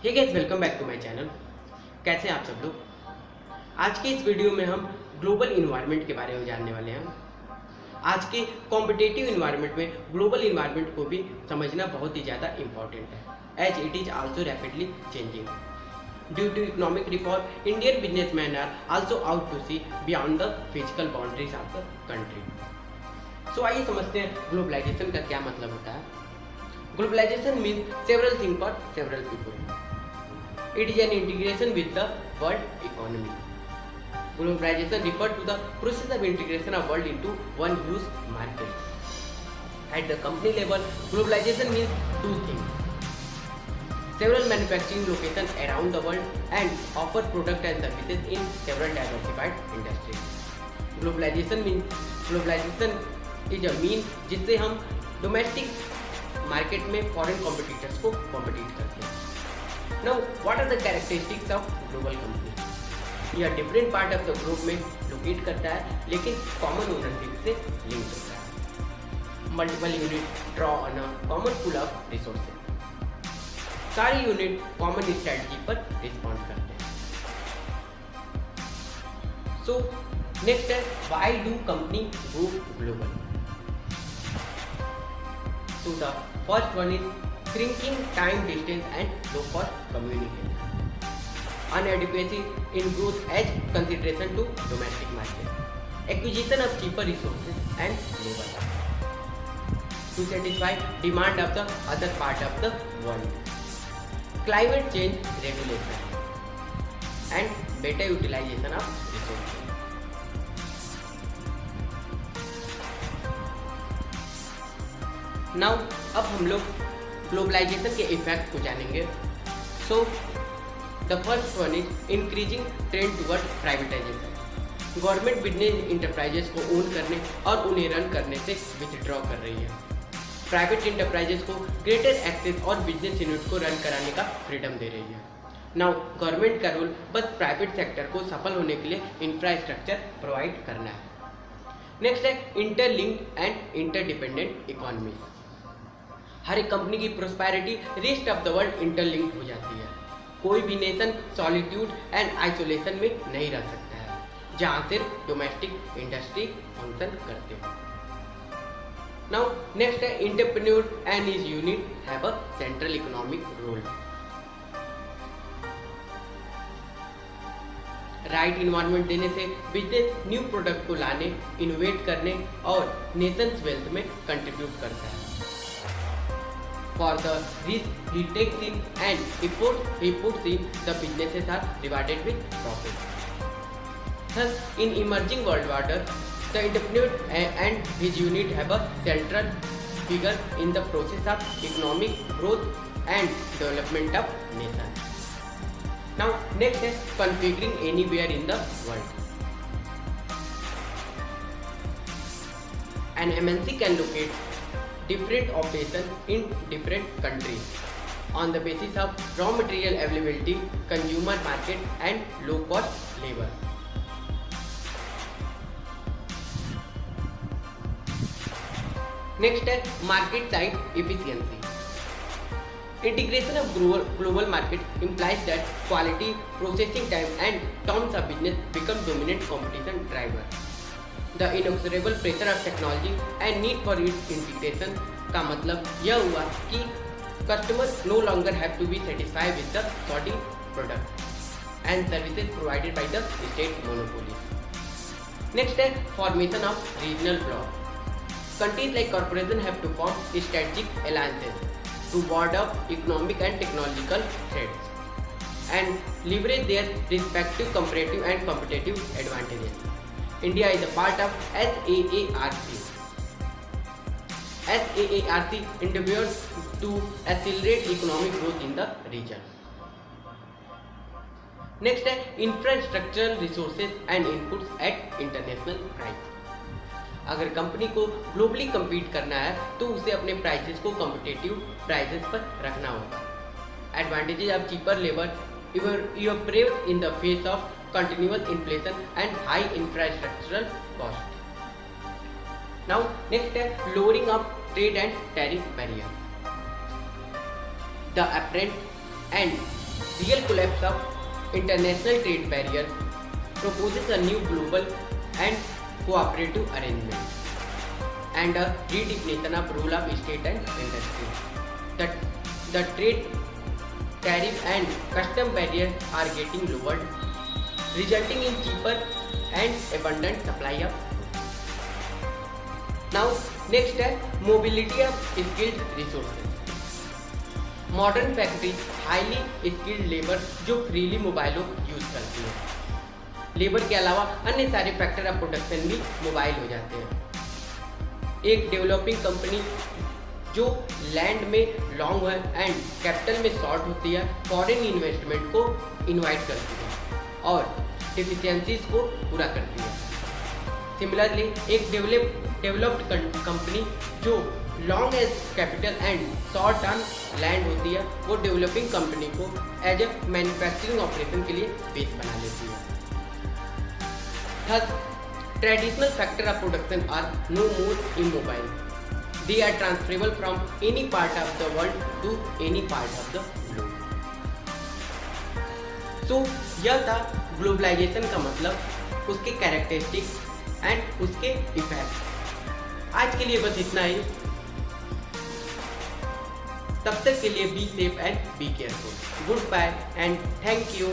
Hey guys, welcome back to my channel. कैसे हैं आप सब लोग। आज के इस वीडियो में हम ग्लोबल इन्वायरमेंट के बारे में जानने वाले हैं। आज के कॉम्पिटिटिव इन्वायरमेंट में ग्लोबल इन्वायरमेंट को भी समझना बहुत ही ज़्यादा इम्पॉर्टेंट है, as it is also rapidly changing. Due to economic reform, Indian businessman are also out to see beyond the physical boundaries of the country. So आइए समझते हैं ग्लोबलाइजेशन का क्या मतलब होता है। Globalization means several things for several people. It is an integration with the world economy. Globalization refers to the process of integration of world into one huge market. At the company level, globalization means two things. Several manufacturing locations around the world and offer products and services in several diversified industries. Globalization is a mean जिससे हम domestic market में foreign competitors को compete करते हैं। Now what are the characteristics of global company. यह different part of the globe में locate करता है, लेकिन कॉमन ओनरशिप से लिंक होता है। Multiple unit draw on a common pool of resources. सारी यूनिट कॉमन स्ट्रेटजी पर रिस्पॉन्ड करते हैं। सो नेक्स्ट है, why do company go global. So the first one is shrinking time distance and low cost communication. Inadequacy in growth as consideration to domestic market. Acquisition of cheaper resources and labor to satisfy demand of the other part of the world. Climate change regulation and better utilization of resources. Now अब हम लोग globalisation के effect को जानेंगे। So the first one is increasing trend toward privatisation. Government business enterprises को own करने और उन्हें रन करने से विथड्रॉ कर रही है। प्राइवेट इंटरप्राइजेस को ग्रेटर एक्सेस और बिजनेस यूनिट को रन कराने का फ्रीडम दे रही है। नाउ गवर्नमेंट का रोल बस प्राइवेट सेक्टर को सफल होने के लिए इंफ्रास्ट्रक्चर प्रोवाइड करना है। नेक्स्ट है इंटरलिंक्ड एंड इंटरडिपेंडेंट इकोनॉमीज। हर एक कंपनी की prosperity rest of the world interlinked हो जाती है। कोई भी नेशन सॉलिट्यूड एंड आइसोलेशन में नहीं रह सकता है, जहां सिर्फ डोमेस्टिक इंडस्ट्री फंक्शन करते हैं। नाउ नेक्स्ट है entrepreneur and his unit have a central economic role. Right environment देने से बिजनेस न्यू प्रोडक्ट को लाने, इनोवेट करने और नेशंस वेल्थ में कंट्रीब्यूट करता है। For the risk he takes in and effort he puts in, the businesses are rewarded with profit. Thus, in emerging world order, the entrepreneur and his unit have a central figure in the process of economic growth and development of nation. Now, next is configuring anywhere in the world. An MNC can locate different operations in different countries on the basis of raw material availability, consumer market and low cost labor. Next है market side efficiency. Integration of global market implies that quality, processing time and terms of business become dominant competition driver. The inexorable pressure of technology and need for its integration का मतलब यह हुआ कि customers no longer have to be satisfied with the sorting product and services provided by the state monopolies. Next है formation of regional bloc. Countries like corporations have to form strategic alliances to ward off economic and technological threats and leverage their respective comparative and competitive advantages. India is a part of SAARC. SAARC endeavors to accelerate economic growth in the region. Next है infrastructural resources and inputs at international price. अगर company को globally compete करना है तो उसे अपने prices को competitive prices पर रखना होगा। Advantages of cheaper labour, you are brave in the face of continuous inflation and high infrastructural cost. Now next है lowering of trade and tariff barrier. The apparent and Real collapse of international trade barrier proposes a new global and cooperative arrangement and a redefinition of role of state and industry. The trade, tariff and custom barriers are getting lowered, resulting in cheaper and abundant supply of goods. Now next है mobility of skilled resources. Modern factory highly skilled labour जो freely मोबाइलों use करती है। Labour के अलावा अन्य सारे factor of production भी मोबाइल हो जाते हैं। एक डेवलपिंग कंपनी जो लैंड में लॉन्ग है एंड कैपिटल में शॉर्ट होती है, फॉरेन इन्वेस्टमेंट को इनवाइट करती है और डिफिशियंसीज को पूरा करती है। सिमिलरली एक डेवलप्ड कंपनी जो long as capital and short on land होती है, वो डेवलपिंग कंपनी को एज ए मैन्युफैक्चरिंग ऑपरेशन के लिए बेस बना लेती है। Thus traditional factor of production are no more immobile, they are transferable from any part of the world to any part of the globe. So यह था globalisation का मतलब, उसके कैरेक्टरिस्टिक्स एंड उसके इफेक्ट। आज के लिए बस इतना ही। तब तक के लिए be safe and be careful. Goodbye and thank you.